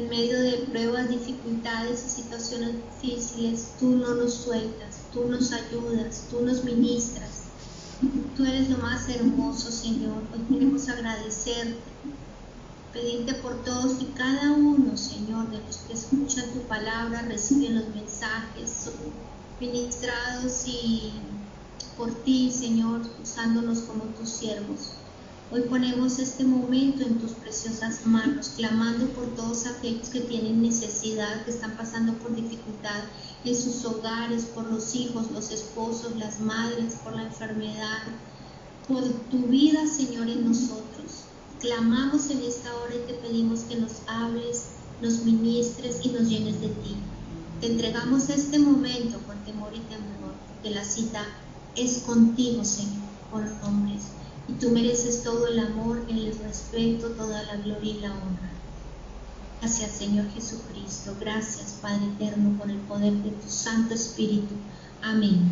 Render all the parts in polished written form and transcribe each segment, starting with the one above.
En medio de pruebas, dificultades y situaciones difíciles, tú no nos sueltas, tú nos ayudas, tú nos ministras. Tú eres lo más hermoso, Señor. Hoy queremos agradecerte, pedirte por todos y cada uno, Señor, de los que escuchan tu palabra, reciben los mensajes, son ministrados y por ti, Señor, usándonos como tus siervos. Hoy ponemos este momento en tus preciosas manos, clamando por todos aquellos que tienen necesidad, que están pasando por dificultad en sus hogares, por los hijos, los esposos, las madres, por la enfermedad, por tu vida, Señor, en nosotros. Clamamos en esta hora y te pedimos que nos hables, nos ministres y nos llenes de ti. Te entregamos este momento con temor y temblor, porque la cita es contigo, Señor, con hombres. Y tú mereces todo el amor, el respeto, toda la gloria y la honra. Gracias, Señor Jesucristo. Gracias, Padre eterno, por el poder de tu Santo Espíritu. Amén.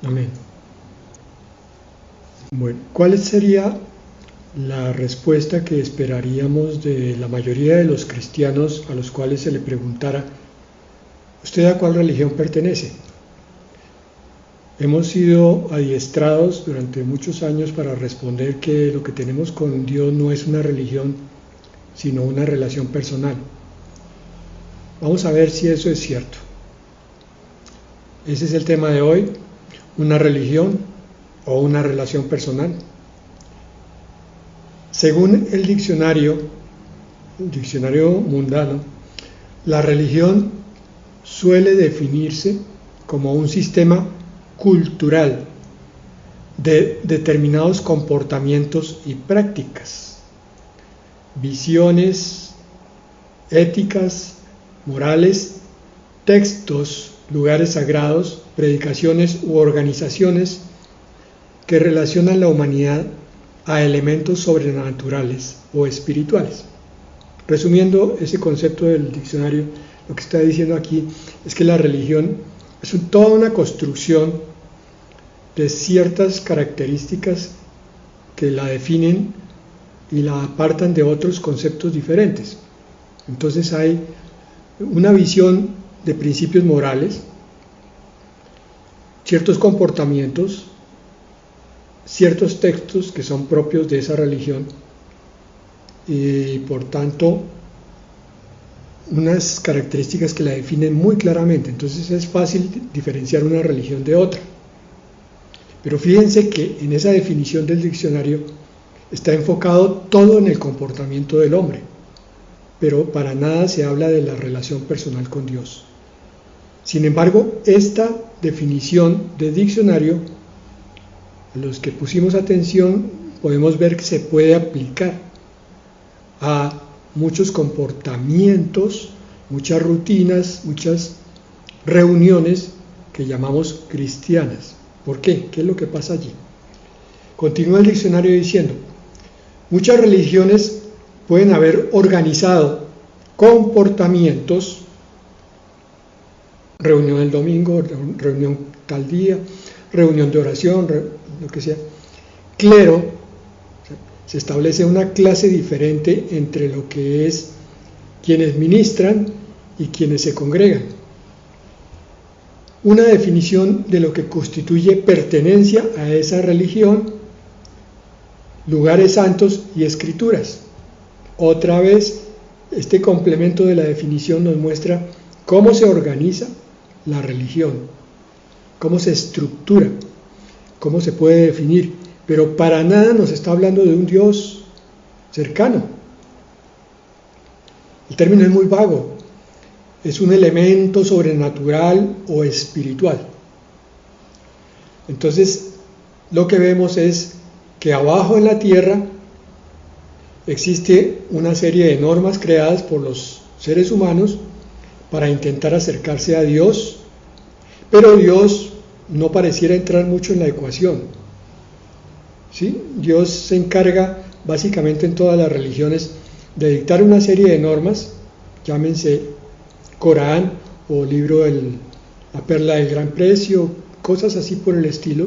Amén. Bueno, ¿cuál sería la respuesta que esperaríamos de la mayoría de los cristianos a los cuales se le preguntara: ¿usted a cuál religión pertenece? Hemos sido adiestrados durante muchos años para responder que lo que tenemos con Dios no es una religión, sino una relación personal. Vamos a ver si eso es cierto. Ese es el tema de hoy: una religión o una relación personal. Según el diccionario mundano, la religión suele definirse como un sistema cultural de determinados comportamientos y prácticas, visiones, éticas, morales, textos, lugares sagrados, predicaciones u organizaciones que relacionan la humanidad a elementos sobrenaturales o espirituales. Resumiendo ese concepto del diccionario, lo que está diciendo aquí es que la religión es toda una construcción de ciertas características que la definen y la apartan de otros conceptos diferentes. Entonces hay una visión de principios morales, ciertos comportamientos, ciertos textos que son propios de esa religión y por tanto unas características que la definen muy claramente. Entonces es fácil diferenciar una religión de otra. Pero fíjense que en esa definición del diccionario está enfocado todo en el comportamiento del hombre, pero para nada se habla de la relación personal con Dios. Sin embargo, esta definición del diccionario, a los que pusimos atención, podemos ver que se puede aplicar a muchos comportamientos, muchas rutinas, muchas reuniones que llamamos cristianas. ¿Por qué? ¿Qué es lo que pasa allí? Continúa el diccionario diciendo: muchas religiones pueden haber organizado comportamientos, reunión el domingo, reunión tal día, reunión de oración, lo que sea, clero. Se establece una clase diferente entre lo que es quienes ministran y quienes se congregan. Una definición de lo que constituye pertenencia a esa religión, lugares santos y escrituras. Otra vez, este complemento de la definición nos muestra cómo se organiza la religión, cómo se estructura, cómo se puede definir, pero para nada nos está hablando de un Dios cercano. El término es muy vago, es un elemento sobrenatural o espiritual. Entonces, lo que vemos es que abajo en la tierra existe una serie de normas creadas por los seres humanos para intentar acercarse a Dios, pero Dios no pareciera entrar mucho en la ecuación. ¿Sí? Dios se encarga básicamente en todas las religiones de dictar una serie de normas, llámense Corán o libro de la Perla del Gran Precio, cosas así por el estilo,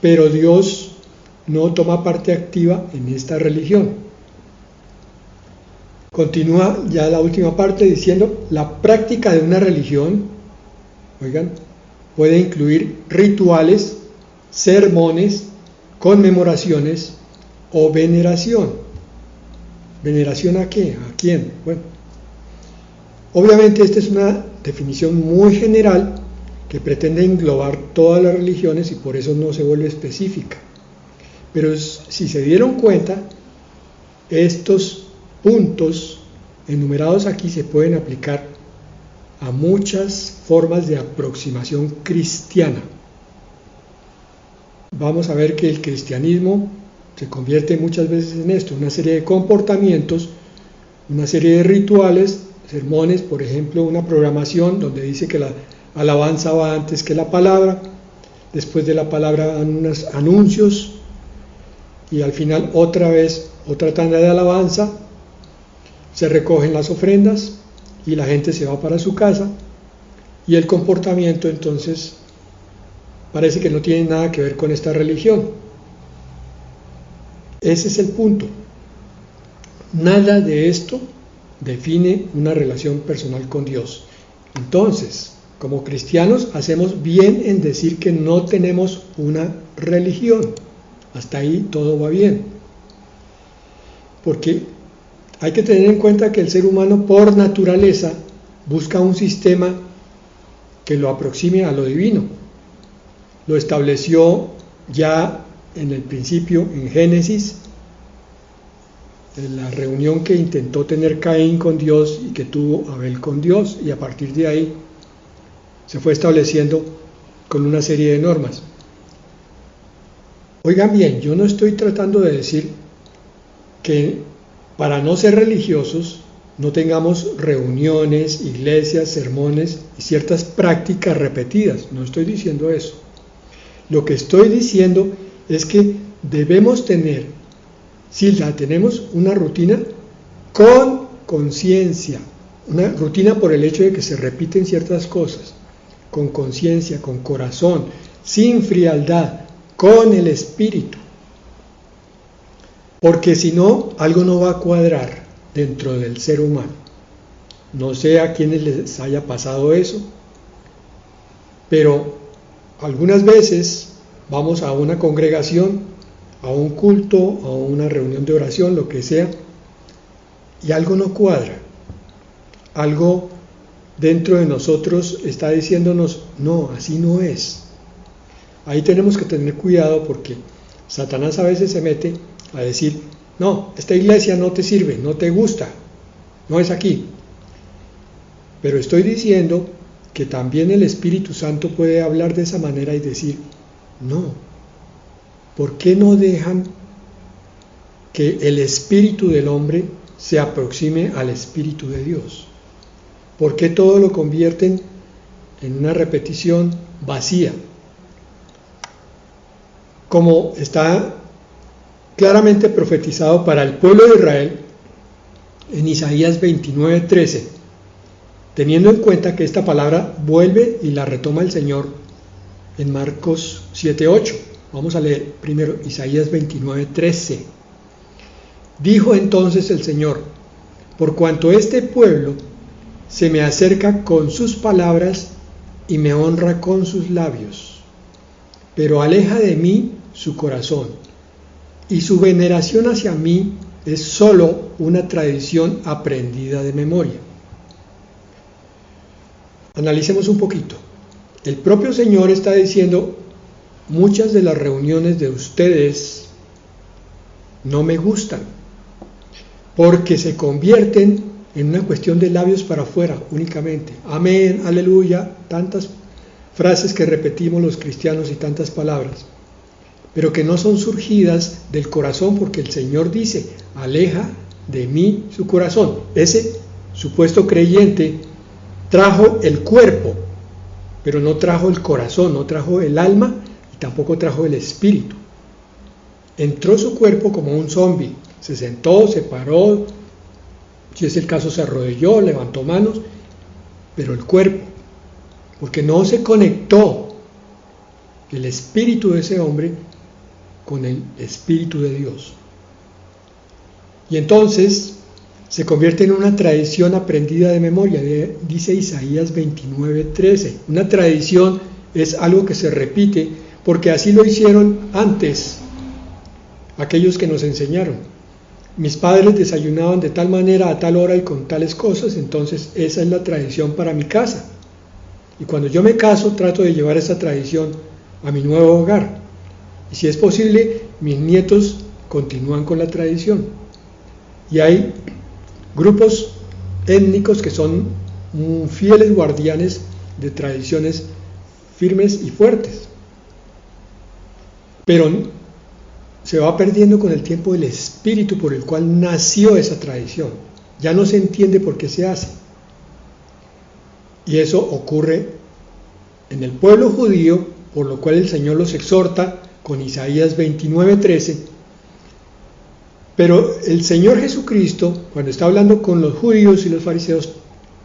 pero Dios no toma parte activa en esta religión. Continúa ya la última parte diciendo, la práctica de una religión, oigan, puede incluir rituales, sermones, conmemoraciones o veneración. ¿Veneración a qué? ¿A quién? Bueno, obviamente esta es una definición muy general que pretende englobar todas las religiones y por eso no se vuelve específica. Pero si se dieron cuenta, estos puntos enumerados aquí se pueden aplicar a muchas formas de aproximación cristiana. Vamos a ver que el cristianismo se convierte muchas veces en esto, una serie de comportamientos, una serie de rituales, sermones, por ejemplo, una programación donde dice que la alabanza va antes que la palabra, después de la palabra dan unos anuncios y al final otra vez otra tanda de alabanza, se recogen las ofrendas y la gente se va para su casa y el comportamiento entonces parece que no tiene nada que ver con esta religión. Ese es el punto. Nada de esto define una relación personal con Dios. Entonces, como cristianos hacemos bien en decir que no tenemos una religión. Hasta ahí todo va bien. Porque hay que tener en cuenta que el ser humano por naturaleza busca un sistema que lo aproxime a lo divino. Lo estableció ya en el principio, en Génesis, en la reunión que intentó tener Caín con Dios y que tuvo Abel con Dios, y a partir de ahí se fue estableciendo con una serie de normas. Oigan bien, yo no estoy tratando de decir que para no ser religiosos no tengamos reuniones, iglesias, sermones y ciertas prácticas repetidas, no estoy diciendo eso. Lo que estoy diciendo es que debemos tener, si la tenemos, una rutina con conciencia, una rutina por el hecho de que se repiten ciertas cosas, con conciencia, con corazón, sin frialdad, con el espíritu. Porque si no, algo no va a cuadrar dentro del ser humano. No sé a quienes les haya pasado eso, pero algunas veces vamos a una congregación, a un culto, a una reunión de oración, lo que sea, y algo no cuadra. Algo dentro de nosotros está diciéndonos, no, así no es. Ahí tenemos que tener cuidado porque Satanás a veces se mete a decir, no, esta iglesia no te sirve, no te gusta, no es aquí. Pero estoy diciendo que también el Espíritu Santo puede hablar de esa manera y decir, no, ¿por qué no dejan que el espíritu del hombre se aproxime al Espíritu de Dios? ¿Por qué todo lo convierten en una repetición vacía? Como está claramente profetizado para el pueblo de Israel en Isaías 29:13, teniendo en cuenta que esta palabra vuelve y la retoma el Señor en Marcos 7:8. Vamos a leer primero Isaías 29:13. Dijo entonces el Señor, por cuanto este pueblo se me acerca con sus palabras y me honra con sus labios, pero aleja de mí su corazón, y su veneración hacia mí es solo una tradición aprendida de memoria. Analicemos un poquito. El propio Señor está diciendo, muchas de las reuniones de ustedes no me gustan, porque se convierten en una cuestión de labios para afuera únicamente. Amén, aleluya, tantas frases que repetimos los cristianos y tantas palabras, pero que no son surgidas del corazón, porque el Señor dice, aleja de mí su corazón. Ese supuesto creyente trajo el cuerpo, pero no trajo el corazón, no trajo el alma y tampoco trajo el espíritu. Entró su cuerpo como un zombi, se sentó, se paró, si es el caso se arrodilló, levantó manos, pero el cuerpo, porque no se conectó el espíritu de ese hombre con el espíritu de Dios. Y entonces se convierte en una tradición aprendida de memoria, dice Isaías 29:13. Una tradición es algo que se repite porque así lo hicieron antes aquellos que nos enseñaron. Mis padres desayunaban de tal manera, a tal hora y con tales cosas, entonces esa es la tradición para mi casa. Y cuando yo me caso, trato de llevar esa tradición a mi nuevo hogar. Y si es posible, mis nietos continúan con la tradición. Y hay grupos étnicos que son fieles guardianes de tradiciones firmes y fuertes. Pero se va perdiendo con el tiempo el espíritu por el cual nació esa tradición. Ya no se entiende por qué se hace. Y eso ocurre en el pueblo judío, por lo cual el Señor los exhorta con Isaías 29:13. Pero el Señor Jesucristo, cuando está hablando con los judíos y los fariseos,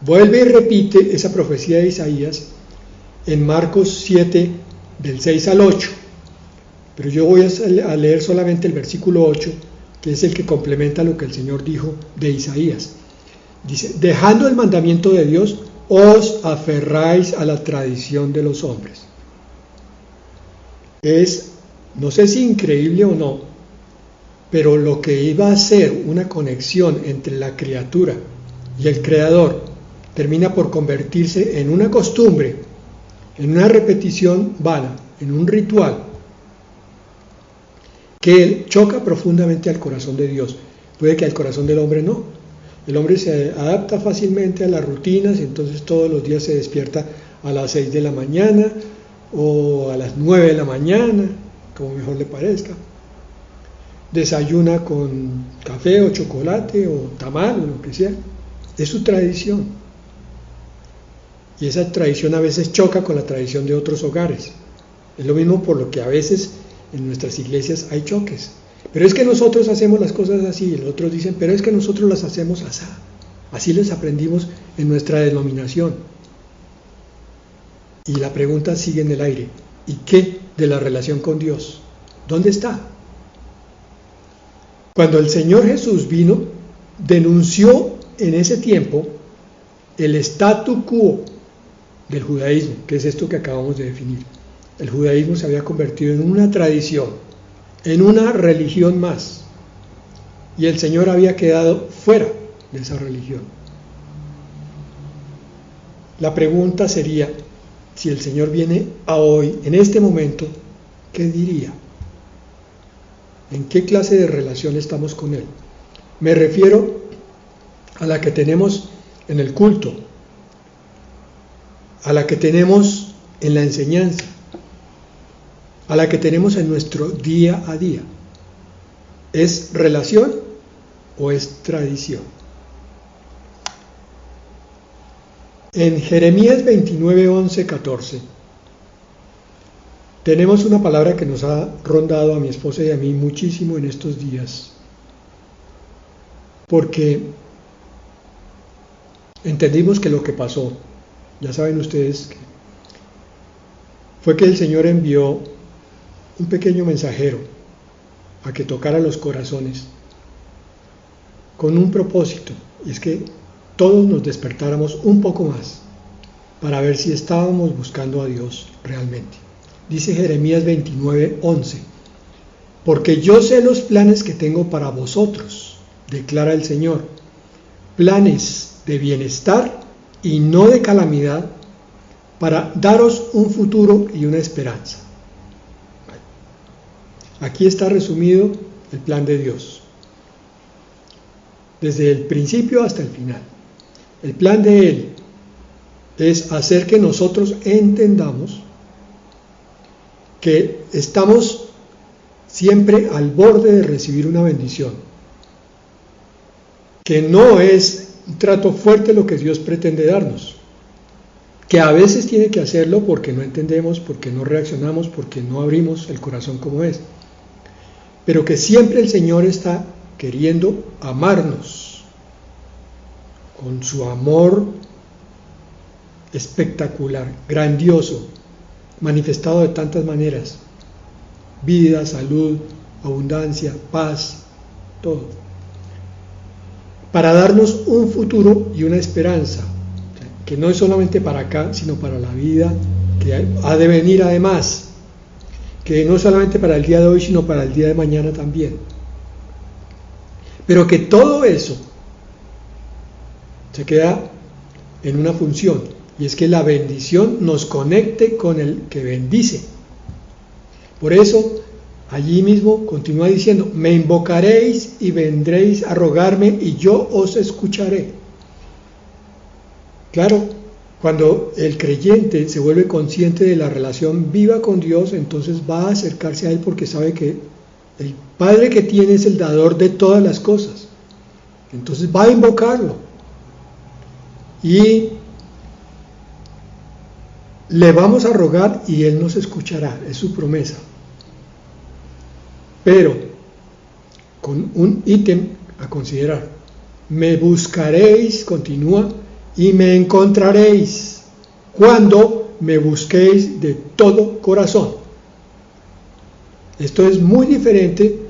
vuelve y repite esa profecía de Isaías en Marcos 7, del 6 al 8. Pero yo voy a leer solamente el versículo 8, que es el que complementa lo que el Señor dijo de Isaías. Dice: dejando el mandamiento de Dios, os aferráis a la tradición de los hombres. Es, no sé si increíble o no, pero lo que iba a ser una conexión entre la criatura y el Creador termina por convertirse en una costumbre, en una repetición vana, en un ritual que choca profundamente al corazón de Dios. Puede que al corazón del hombre no. El hombre se adapta fácilmente a las rutinas y entonces todos los días se despierta a las 6 de la mañana o a las 9 de la mañana, como mejor le parezca. Desayuna con café o chocolate o tamal o lo que sea. Es su tradición. Y esa tradición a veces choca con la tradición de otros hogares. Es lo mismo por lo que a veces en nuestras iglesias hay choques. Pero es que nosotros hacemos las cosas así, y los otros dicen, pero es que nosotros las hacemos así. Así les aprendimos en nuestra denominación. Y la pregunta sigue en el aire: ¿y qué de la relación con Dios? ¿Dónde está? Cuando el Señor Jesús vino, denunció en ese tiempo el statu quo del judaísmo, que es esto que acabamos de definir. El judaísmo se había convertido en una tradición, en una religión más, y el Señor había quedado fuera de esa religión. La pregunta sería, si el Señor viene a hoy, en este momento, ¿qué diría? ¿En qué clase de relación estamos con Él? Me refiero a la que tenemos en el culto, a la que tenemos en la enseñanza, a la que tenemos en nuestro día a día. ¿Es relación o es tradición? En Jeremías 29, 11, 14 tenemos una palabra que nos ha rondado a mi esposa y a mí muchísimo en estos días, porque entendimos que lo que pasó, ya saben ustedes, fue que el Señor envió un pequeño mensajero a que tocara los corazones con un propósito, y es que todos nos despertáramos un poco más para ver si estábamos buscando a Dios realmente. Dice Jeremías 29, 11: porque yo sé los planes que tengo para vosotros, declara el Señor, planes de bienestar y no de calamidad, para daros un futuro y una esperanza. Aquí está resumido el plan de Dios, desde el principio hasta el final. El plan de Él es hacer que nosotros entendamos que estamos siempre al borde de recibir una bendición, que no es un trato fuerte lo que Dios pretende darnos, que a veces tiene que hacerlo porque no entendemos, porque no reaccionamos, porque no abrimos el corazón como es, pero que siempre el Señor está queriendo amarnos con su amor espectacular, grandioso, manifestado de tantas maneras: vida, salud, abundancia, paz, todo. para darnos un futuro y una esperanza, que no es solamente para acá, sino para la vida que ha de venir además, que no es solamente para el día de hoy, sino para el día de mañana también. Pero que todo eso se queda en una función, y es que la bendición nos conecte con el que bendice. Por eso, allí mismo continúa diciendo, me invocaréis y vendréis a rogarme y yo os escucharé. Claro, cuando el creyente se vuelve consciente de la relación viva con Dios, entonces va a acercarse a Él porque sabe que el Padre que tiene es el dador de todas las cosas. Entonces va a invocarlo y le vamos a rogar y Él nos escuchará, es su promesa. Pero con un ítem a considerar, me buscaréis, continúa, y me encontraréis cuando me busquéis de todo corazón. Esto es muy diferente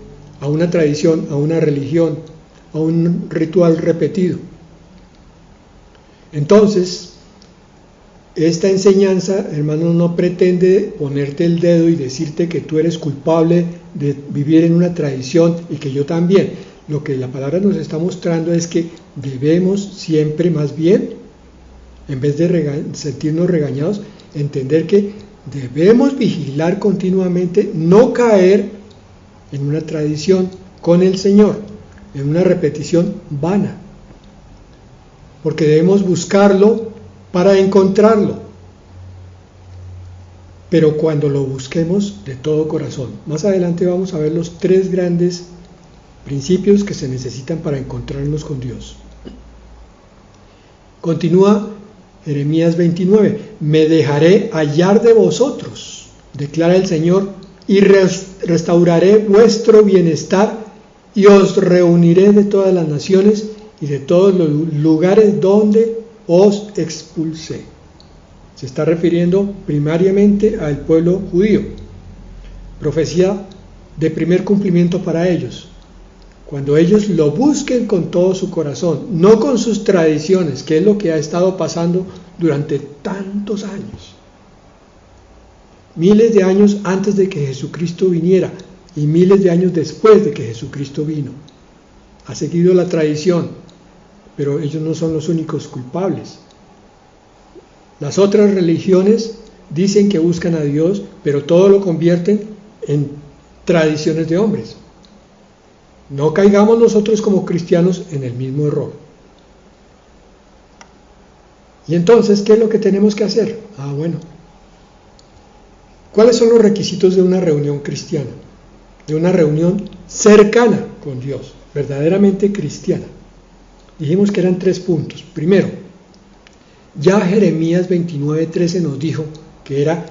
a una tradición, a una religión, a un ritual repetido. Entonces, esta enseñanza, hermano, no pretende ponerte el dedo y decirte que tú eres culpable de vivir en una tradición y que yo también. Lo que la palabra nos está mostrando es que debemos siempre, más bien, en vez de sentirnos regañados, entender que debemos vigilar continuamente, no caer en una tradición con el Señor, en una repetición vana, porque debemos buscarlo para encontrarlo, pero cuando lo busquemos de todo corazón. Más adelante vamos a ver los 3 grandes principios que se necesitan para encontrarnos con Dios. Continúa Jeremías 29, me dejaré hallar de vosotros, declara el Señor, y restauraré vuestro bienestar y os reuniré de todas las naciones y de todos los lugares donde os expulsé. Se está refiriendo primariamente al pueblo judío. Profecía de primer cumplimiento para ellos. Cuando ellos lo busquen con todo su corazón, no con sus tradiciones, que es lo que ha estado pasando durante tantos años. Miles de años antes de que Jesucristo viniera y miles de años después de que Jesucristo vino. Ha seguido la tradición, pero ellos no son los únicos culpables. Las otras religiones dicen que buscan a Dios, pero todo lo convierten en tradiciones de hombres. No caigamos nosotros como cristianos en el mismo error. Y entonces, ¿qué es lo que tenemos que hacer? Bueno. ¿Cuáles son los requisitos de una reunión cristiana? De una reunión cercana con Dios, verdaderamente cristiana. Dijimos que eran 3 puntos. Primero, ya Jeremías 29:13 nos dijo que era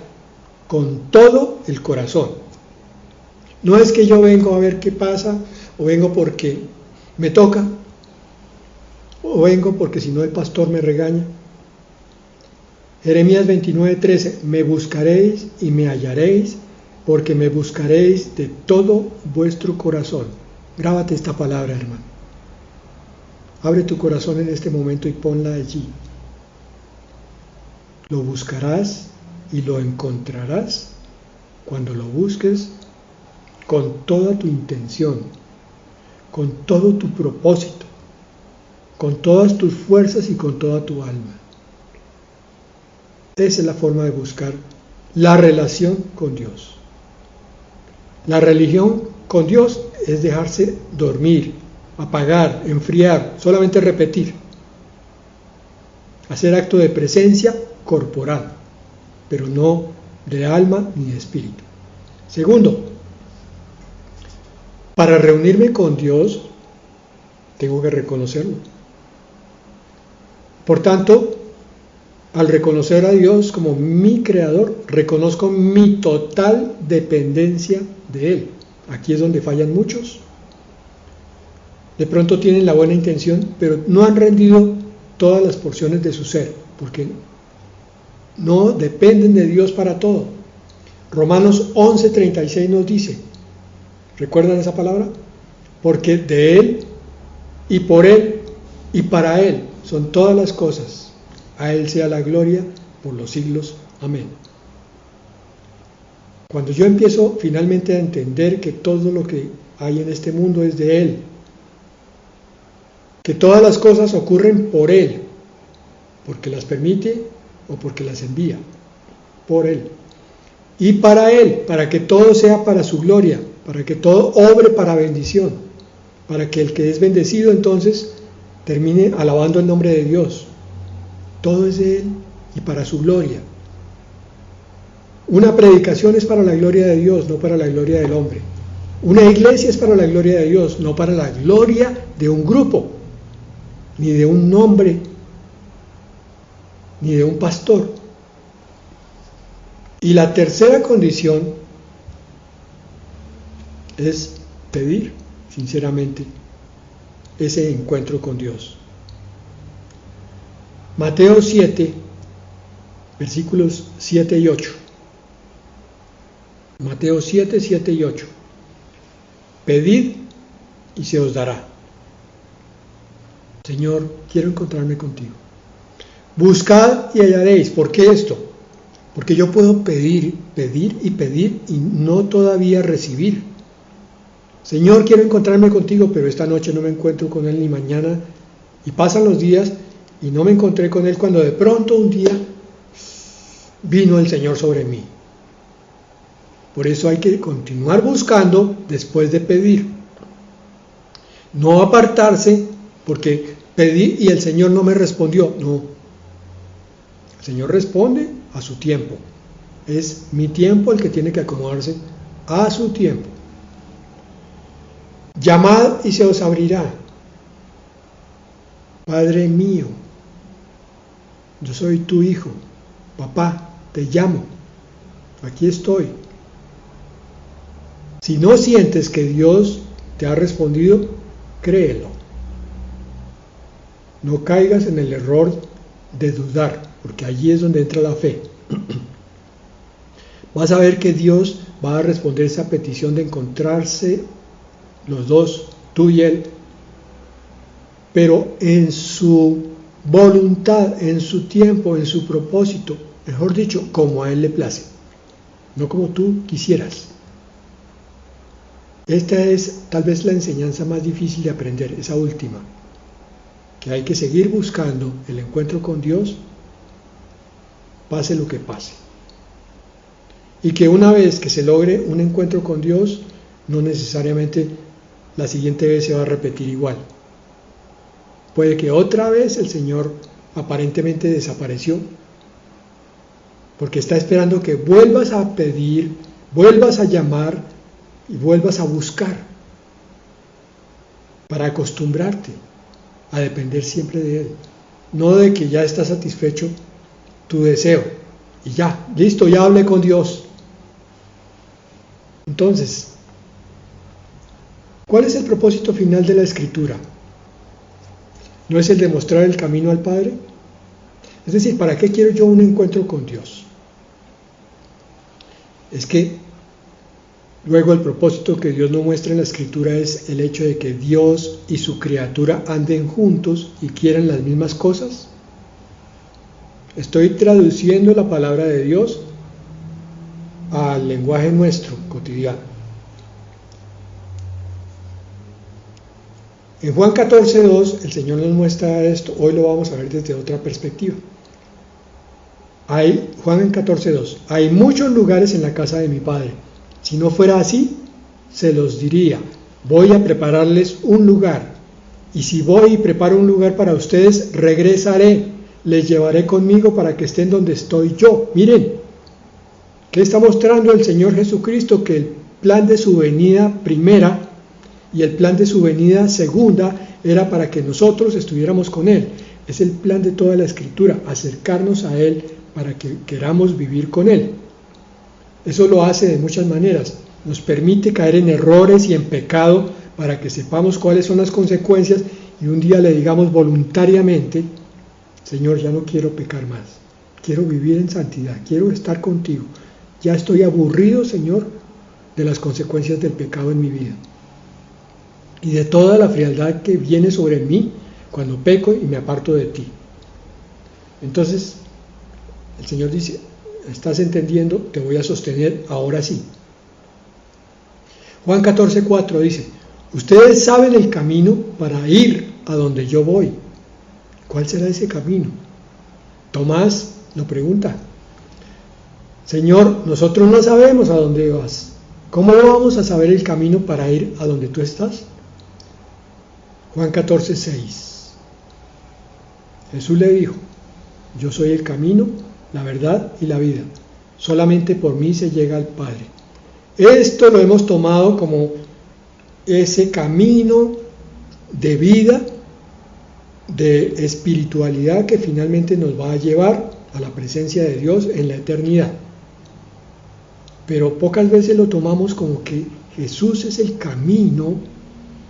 con todo el corazón. No es que yo vengo a ver qué pasa, o vengo porque me toca, o vengo porque si no el pastor me regaña. Jeremías 29:13, me buscaréis y me hallaréis, porque me buscaréis de todo vuestro corazón. Grábate esta palabra, hermano. Abre tu corazón en este momento y ponla allí. Lo buscarás y lo encontrarás cuando lo busques con toda tu intención, con todo tu propósito, con todas tus fuerzas y con toda tu alma. Esa es la forma de buscar la relación con Dios. La religión con Dios es dejarse dormir, apagar, enfriar, solamente repetir. Hacer acto de presencia corporal, pero no de alma ni de espíritu. Segundo, para reunirme con Dios, tengo que reconocerlo. Por tanto, al reconocer a Dios como mi creador, reconozco mi total dependencia de Él. Aquí es donde fallan muchos. De pronto tienen la buena intención, pero no han rendido todas las porciones de su ser, porque no dependen de Dios para todo. Romanos 11:36 nos dice, ¿recuerdan esa palabra? Porque de Él y por Él y para Él son todas las cosas. A Él sea la gloria por los siglos. Amén. Cuando yo empiezo finalmente a entender que todo lo que hay en este mundo es de Él, que todas las cosas ocurren por Él, porque las permite o porque las envía, por Él, y para Él, para que todo sea para su gloria, para que todo obre para bendición, para que el que es bendecido entonces termine alabando el nombre de Dios. Todo es de Él y para su gloria. Una predicación es para la gloria de Dios, no para la gloria del hombre. Una iglesia es para la gloria de Dios, no para la gloria de un grupo, ni de un nombre, ni de un pastor. Y la tercera condición es pedir sinceramente ese encuentro con Dios. Mateo 7, versículos 7 y 8. Mateo 7, 7 y 8. Pedid y se os dará. Señor, quiero encontrarme contigo. Buscad y hallaréis. ¿Por qué esto? Porque yo puedo pedir, pedir y pedir y no todavía recibir. Señor, quiero encontrarme contigo, pero esta noche no me encuentro con Él ni mañana. Y pasan los días y no me encontré con Él cuando de pronto un día vino el Señor sobre mí. Por eso hay que continuar buscando después de pedir. No apartarse porque pedí y el Señor no me respondió. No. El Señor responde a su tiempo. Es mi tiempo el que tiene que acomodarse a su tiempo. Llamad y se os abrirá. Padre mío, yo soy tu hijo. Papá, te llamo. Aquí estoy. Si no sientes que Dios te ha respondido, créelo. No caigas en el error de dudar, porque allí es donde entra la fe. Vas a ver que Dios va a responder esa petición de encontrarse los dos, tú y Él, pero en su voluntad, en su tiempo, en su propósito, mejor dicho, como a Él le place, no como tú quisieras. Esta es tal vez la enseñanza más difícil de aprender, esa última, que hay que seguir buscando el encuentro con Dios, pase lo que pase. Y que una vez que se logre un encuentro con Dios, no necesariamente la siguiente vez se va a repetir igual. Puede que otra vez el Señor aparentemente desapareció, porque está esperando que vuelvas a pedir, vuelvas a llamar, y vuelvas a buscar para acostumbrarte a depender siempre de Él, no de que ya está satisfecho tu deseo y ya, listo, ya hablé con Dios. Entonces, ¿cuál es el propósito final de la Escritura? ¿No es el de mostrar el camino al Padre? Es decir, ¿para qué quiero yo un encuentro con Dios? Es que luego el propósito que Dios nos muestra en la Escritura es el hecho de que Dios y su criatura anden juntos y quieran las mismas cosas. Estoy traduciendo la palabra de Dios al lenguaje nuestro cotidiano. En Juan 14:2 el Señor nos muestra esto. Hoy lo vamos a ver desde otra perspectiva. Juan 14:2. Hay muchos lugares en la casa de mi Padre. Si no fuera así, se los diría, voy a prepararles un lugar, y si voy y preparo un lugar para ustedes, regresaré, les llevaré conmigo para que estén donde estoy yo. Miren, ¿qué está mostrando el Señor Jesucristo? Que el plan de su venida primera y el plan de su venida segunda era para que nosotros estuviéramos con Él. Es el plan de toda la Escritura, acercarnos a Él para que queramos vivir con Él. Eso lo hace de muchas maneras, nos permite caer en errores y en pecado para que sepamos cuáles son las consecuencias y un día le digamos voluntariamente, Señor, ya no quiero pecar más, quiero vivir en santidad, quiero estar contigo, ya estoy aburrido, Señor, de las consecuencias del pecado en mi vida y de toda la frialdad que viene sobre mí cuando peco y me aparto de ti. Entonces, el Señor dice, ¿estás entendiendo? Te voy a sostener ahora sí. Juan 14:4 dice, ustedes saben el camino para ir a donde yo voy. ¿Cuál será ese camino? Tomás lo pregunta. Señor, nosotros no sabemos a dónde vas. ¿Cómo vamos a saber el camino para ir a donde tú estás? Juan 14:6. Jesús le dijo, yo soy el camino, la verdad y la vida. Solamente por mí se llega al Padre. Esto lo hemos tomado como ese camino de vida, de espiritualidad que finalmente nos va a llevar a la presencia de Dios en la eternidad. Pero pocas veces lo tomamos como que Jesús es el camino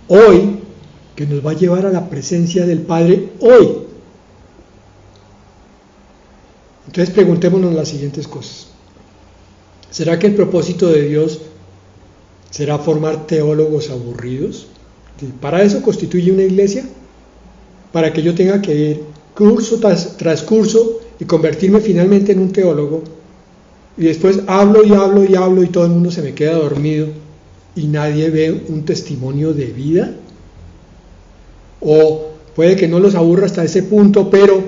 hoy que nos va a llevar a la presencia del Padre hoy. Entonces preguntémonos las siguientes cosas. ¿Será que el propósito de Dios será formar teólogos aburridos? ¿Para eso constituye una iglesia? ¿Para que yo tenga que ir curso tras curso y convertirme finalmente en un teólogo? Y después hablo y todo el mundo se me queda dormido y nadie ve un testimonio de vida. O puede que no los aburra hasta ese punto, pero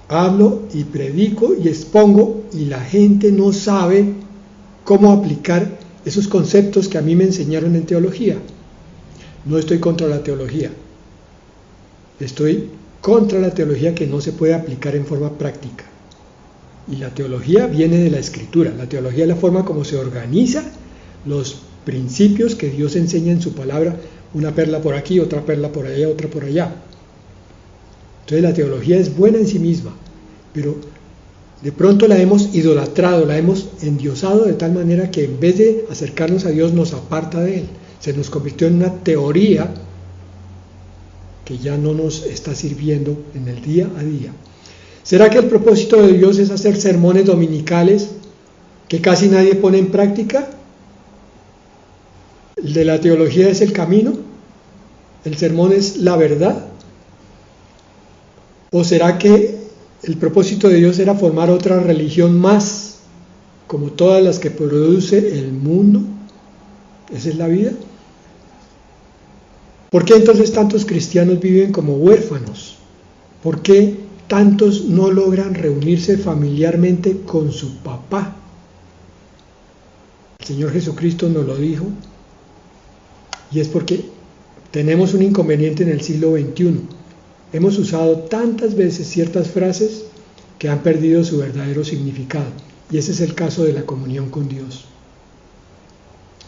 hablo y predico y expongo y la gente no sabe cómo aplicar esos conceptos que a mí me enseñaron en teología. No estoy contra la teología, estoy contra la teología que no se puede aplicar en forma práctica. Y la teología viene de la Escritura. La teología es la forma como se organiza los principios que Dios enseña en su palabra, una perla por aquí, otra perla por allá, otra por allá. Entonces la teología es buena en sí misma, pero de pronto la hemos idolatrado, la hemos endiosado de tal manera que en vez de acercarnos a Dios nos aparta de Él. Se nos convirtió en una teoría que ya no nos está sirviendo en el día a día. ¿Será que el propósito de Dios es hacer sermones dominicales que casi nadie pone en práctica? ¿El de la teología es el camino? ¿El sermón es la verdad? ¿O será que el propósito de Dios era formar otra religión más, como todas las que produce el mundo? ¿Esa es la vida? ¿Por qué entonces tantos cristianos viven como huérfanos? ¿Por qué tantos no logran reunirse familiarmente con su papá? El Señor Jesucristo nos lo dijo, y es porque tenemos un inconveniente en el siglo XXI. Hemos usado tantas veces ciertas frases que han perdido su verdadero significado, y ese es el caso de la comunión con Dios.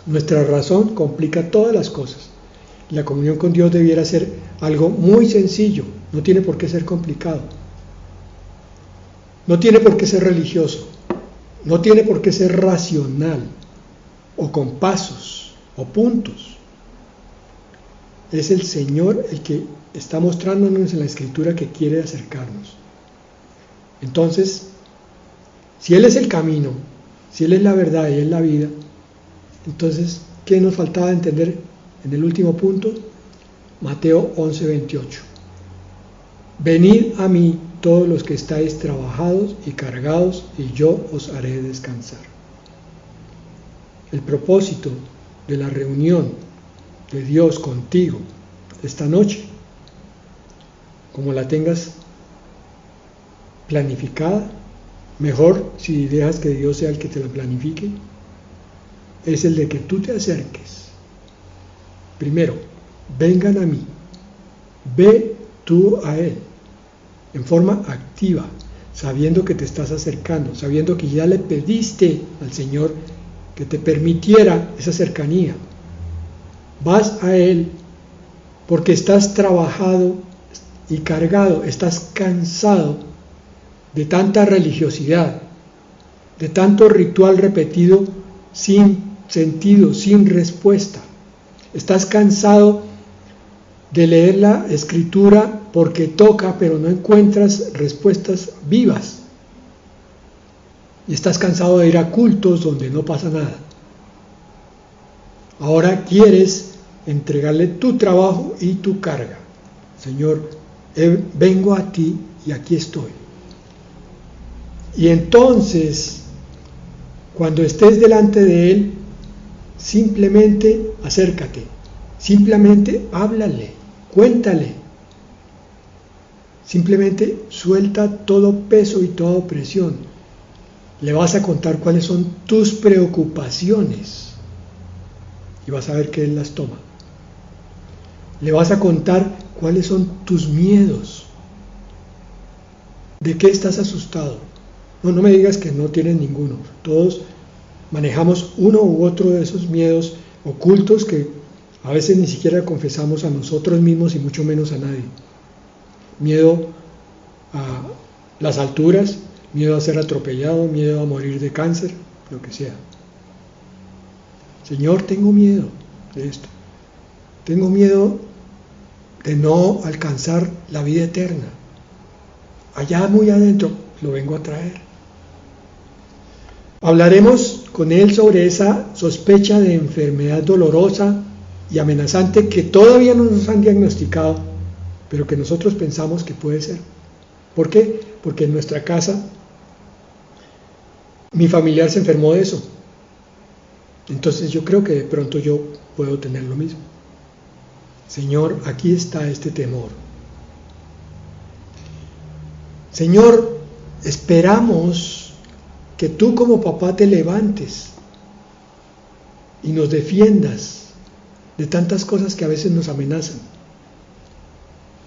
Nuestra razón complica todas las cosas. La comunión con Dios debiera ser algo muy sencillo, no tiene por qué ser complicado. No tiene por qué ser religioso, no tiene por qué ser racional, o con pasos, o puntos. Es el Señor el que está mostrándonos en la Escritura que quiere acercarnos. Entonces, si Él es el camino, si Él es la verdad y es la vida, entonces, ¿qué nos faltaba entender en el último punto? Mateo 11:28. Venid a mí todos los que estáis trabajados y cargados, y yo os haré descansar. El propósito de la reunión de Dios contigo esta noche, como la tengas planificada, mejor si dejas que Dios sea el que te la planifique, es el de que tú te acerques. Primero, vengan a mí, ve tú a Él, en forma activa, sabiendo que te estás acercando, sabiendo que ya le pediste al Señor que te permitiera esa cercanía. Vas a Él porque estás trabajado y cargado, estás cansado de tanta religiosidad, de tanto ritual repetido sin sentido, sin respuesta. Estás cansado de leer la Escritura porque toca, pero no encuentras respuestas vivas. Y estás cansado de ir a cultos donde no pasa nada. Ahora quieres entregarle tu trabajo y tu carga. Señor, vengo a ti y aquí estoy. Y entonces, cuando estés delante de Él, simplemente acércate, simplemente háblale, cuéntale. Simplemente suelta todo peso y toda opresión. Le vas a contar cuáles son tus preocupaciones y vas a ver que Él las toma. Le vas a contar cuáles son tus miedos. ¿De qué estás asustado? No me digas que no tienes ninguno. Todos manejamos uno u otro de esos miedos ocultos que a veces ni siquiera confesamos a nosotros mismos y mucho menos a nadie. Miedo a las alturas, miedo a ser atropellado, miedo a morir de cáncer, lo que sea. Señor, tengo miedo de esto. Tengo miedo de no alcanzar la vida eterna. Allá muy adentro lo vengo a traer. Hablaremos con Él sobre esa sospecha de enfermedad dolorosa y amenazante que todavía no nos han diagnosticado, pero que nosotros pensamos que puede ser. ¿Por qué? Porque en nuestra casa mi familiar se enfermó de eso. Entonces yo creo que de pronto yo puedo tener lo mismo. Señor, aquí está este temor. Señor, esperamos que tú como papá te levantes y nos defiendas de tantas cosas que a veces nos amenazan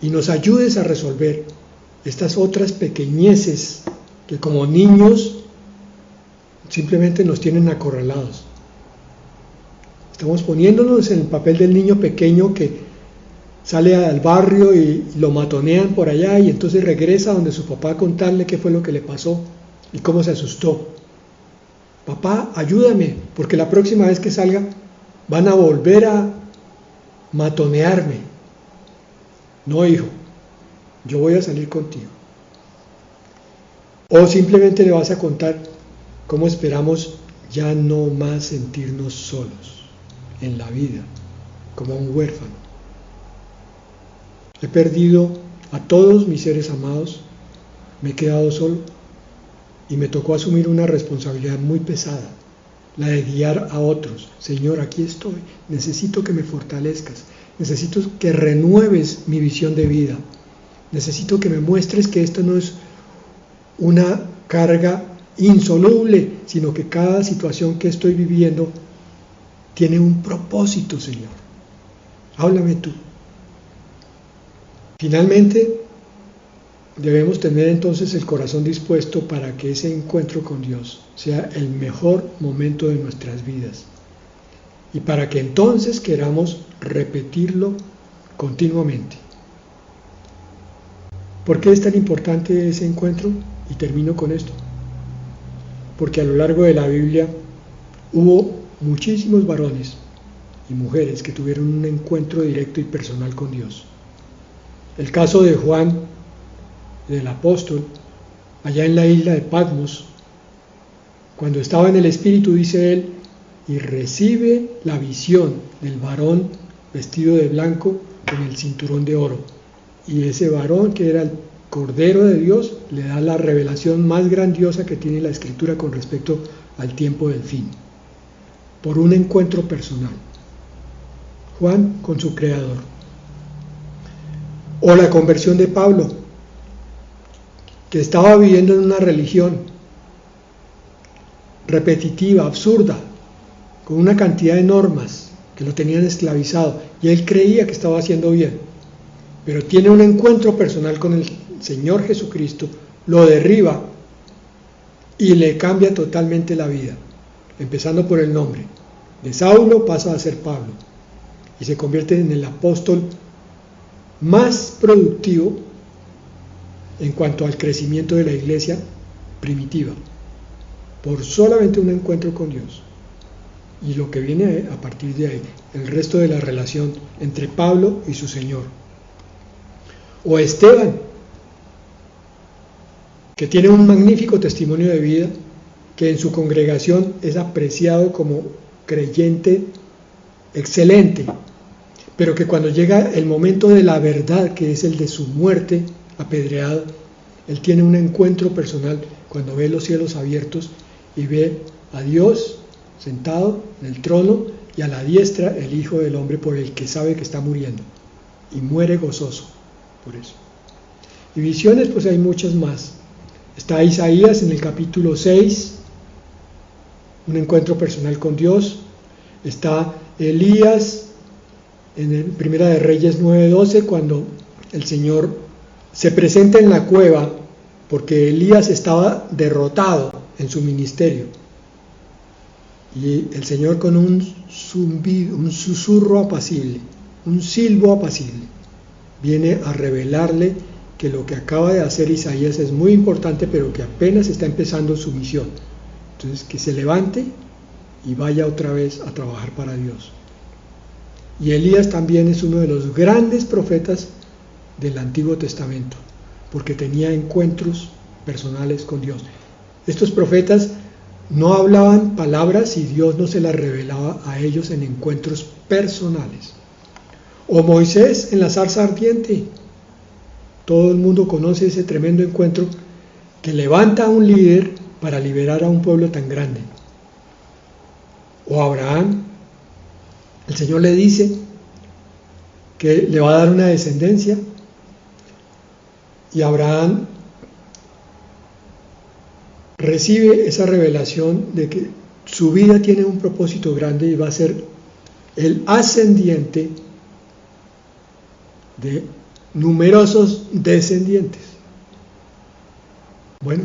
y nos ayudes a resolver estas otras pequeñeces que como niños simplemente nos tienen acorralados. Estamos poniéndonos en el papel del niño pequeño que sale al barrio y lo matonean por allá y entonces regresa donde su papá a contarle qué fue lo que le pasó y cómo se asustó. Papá, ayúdame, porque la próxima vez que salga van a volver a matonearme. No, hijo, yo voy a salir contigo. O simplemente le vas a contar cómo esperamos ya no más sentirnos solos en la vida, como un huérfano. He perdido a todos mis seres amados, me he quedado solo y me tocó asumir una responsabilidad muy pesada, la de guiar a otros. Señor, aquí estoy, necesito que me fortalezcas, necesito que renueves mi visión de vida, necesito que me muestres que esto no es una carga insoluble, sino que cada situación que estoy viviendo tiene un propósito, Señor. Háblame tú. Finalmente, debemos tener entonces el corazón dispuesto para que ese encuentro con Dios sea el mejor momento de nuestras vidas y para que entonces queramos repetirlo continuamente. ¿Por qué es tan importante ese encuentro? Y termino con esto. Porque a lo largo de la Biblia hubo muchísimos varones y mujeres que tuvieron un encuentro directo y personal con Dios. El caso de Juan, del apóstol, allá en la isla de Patmos, cuando estaba en el Espíritu, dice él, y recibe la visión del varón vestido de blanco con el cinturón de oro. Y ese varón, que era el Cordero de Dios, le da la revelación más grandiosa que tiene la Escritura con respecto al tiempo del fin, por un encuentro personal. Juan con su Creador. O la conversión de Pablo, que estaba viviendo en una religión repetitiva, absurda, con una cantidad de normas que lo tenían esclavizado, y él creía que estaba haciendo bien, pero tiene un encuentro personal con el Señor Jesucristo, lo derriba y le cambia totalmente la vida, empezando por el nombre. De Saulo pasa a ser Pablo y se convierte en el apóstol más productivo en cuanto al crecimiento de la iglesia primitiva, por solamente un encuentro con Dios. Y lo que viene a partir de ahí, el resto de la relación entre Pablo y su Señor. O Esteban, que tiene un magnífico testimonio de vida, que en su congregación es apreciado como creyente excelente, pero que cuando llega el momento de la verdad, que es el de su muerte, apedreado, él tiene un encuentro personal cuando ve los cielos abiertos y ve a Dios sentado en el trono y a la diestra el Hijo del Hombre, por el que sabe que está muriendo, y muere gozoso por eso. Y visiones, pues hay muchas más. Está Isaías en el capítulo 6, un encuentro personal con Dios. Está Elías en el Primera de Reyes 9:12, cuando el Señor se presenta en la cueva, porque Elías estaba derrotado en su ministerio. Y el Señor, con un zumbido, un susurro apacible, un silbo apacible, viene a revelarle que lo que acaba de hacer Isaías es muy importante, pero que apenas está empezando su misión. Entonces, que se levante y vaya otra vez a trabajar para Dios. Y Elías también es uno de los grandes profetas del Antiguo Testamento, porque tenía encuentros personales con Dios. Estos profetas no hablaban palabras y Dios no se las revelaba a ellos en encuentros personales. O Moisés en la zarza ardiente. Todo el mundo conoce ese tremendo encuentro que levanta a un líder para liberar a un pueblo tan grande. O Abraham, el Señor le dice que le va a dar una descendencia, y Abraham recibe esa revelación de que su vida tiene un propósito grande y va a ser el ascendiente de numerosos descendientes. Bueno,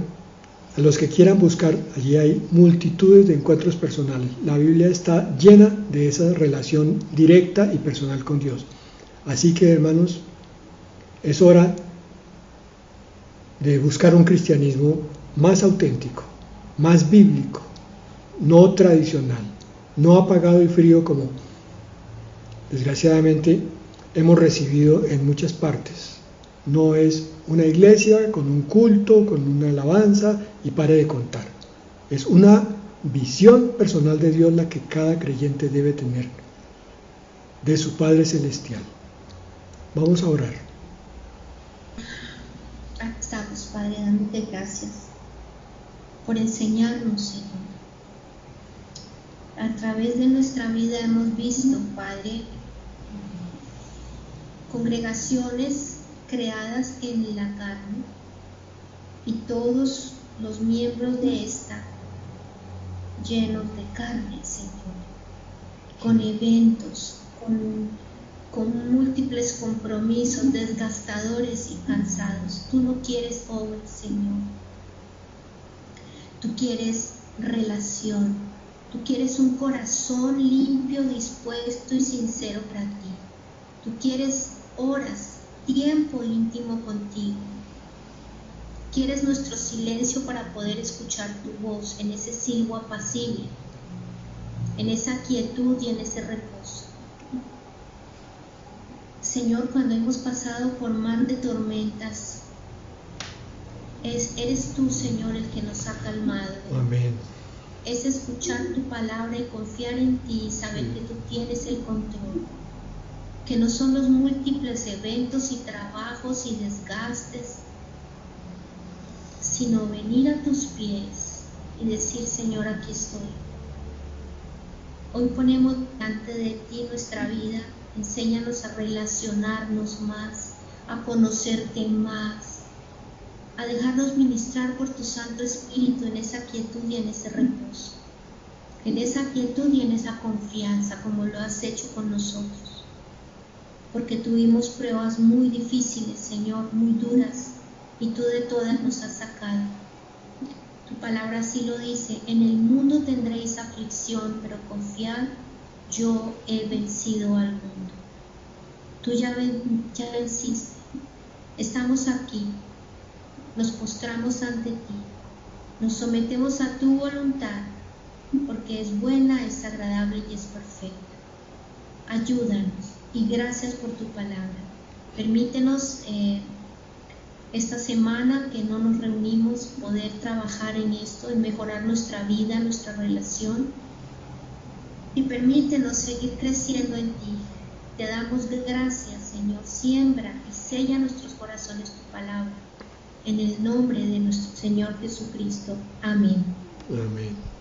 a los que quieran buscar, allí hay multitudes de encuentros personales. La Biblia está llena de esa relación directa y personal con Dios. Así que, hermanos, es hora de buscar un cristianismo más auténtico, más bíblico, no tradicional, no apagado y frío como desgraciadamente hemos recibido en muchas partes. No es una iglesia con un culto, con una alabanza y pare de contar. Es una visión personal de Dios la que cada creyente debe tener de su Padre Celestial. Vamos a orar. Aquí estamos, Padre, dándote gracias por enseñarnos, Señor. A través de nuestra vida hemos visto, Padre, congregaciones creadas en la carne, y todos los miembros de esta llenos de carne, Señor, con eventos, con múltiples compromisos desgastadores y cansados. Tú no quieres obras, Señor. Tú quieres relación. Tú quieres un corazón limpio, dispuesto y sincero para ti. Tú quieres horas, tiempo íntimo contigo. Quieres nuestro silencio para poder escuchar tu voz en ese silbo apacible, en esa quietud y en ese reposo. Señor, cuando hemos pasado por mar de tormentas, eres tú, Señor, el que nos ha calmado. Amén. Es escuchar tu palabra y confiar en ti y saber que tú tienes el control. Que no son los múltiples eventos y trabajos y desgastes, sino venir a tus pies y decir: Señor, aquí estoy. Hoy ponemos delante de ti nuestra vida. Enséñanos a relacionarnos más, a conocerte más, a dejarnos ministrar por tu Santo Espíritu en esa quietud y en ese reposo, en esa quietud y en esa confianza, como lo has hecho con nosotros. Porque tuvimos pruebas muy difíciles, Señor, muy duras, y tú de todas nos has sacado. Tu palabra así lo dice: en el mundo tendréis aflicción, pero confiad, yo he vencido al mundo. Tú ya venciste. Estamos aquí, nos postramos ante ti, nos sometemos a tu voluntad, porque es buena, es agradable y es perfecta. Ayúdanos y gracias por tu palabra. Permítenos esta semana que no nos reunimos poder trabajar en esto, en mejorar nuestra vida, nuestra relación, y permítenos seguir creciendo en ti, Te damos gracias, Señor. Siembra y sella en nuestros corazones tu palabra. En el nombre de nuestro Señor Jesucristo. Amén. Amén.